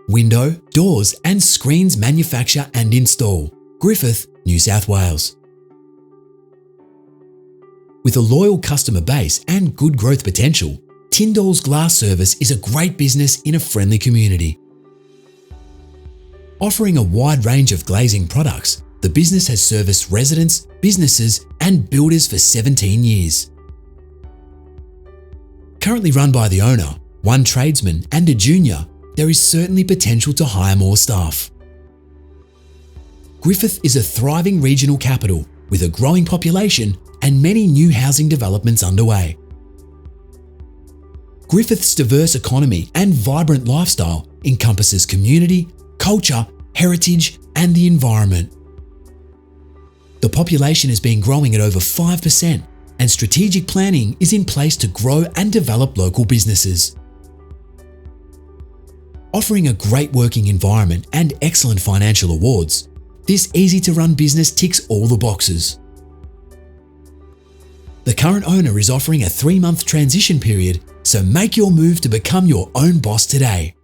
window, doors and screens manufacture and install. Griffith, New South Wales. With a loyal customer base and good growth potential, Tyndall's Glass Service is a great business in a friendly community. Offering a wide range of glazing products, the business has serviced residents, businesses and builders for 17 years. Currently run by the owner, one tradesman and a junior, there is certainly potential to hire more staff. Griffith is a thriving regional capital with a growing population and many new housing developments underway. Griffith's diverse economy and vibrant lifestyle encompasses community, culture, heritage and the environment. The population has been growing at over 5% and strategic planning is in place to grow and develop local businesses. Offering a great working environment and excellent financial awards, this easy-to-run business ticks all the boxes. The current owner is offering a 3-month transition period, so make your move to become your own boss today.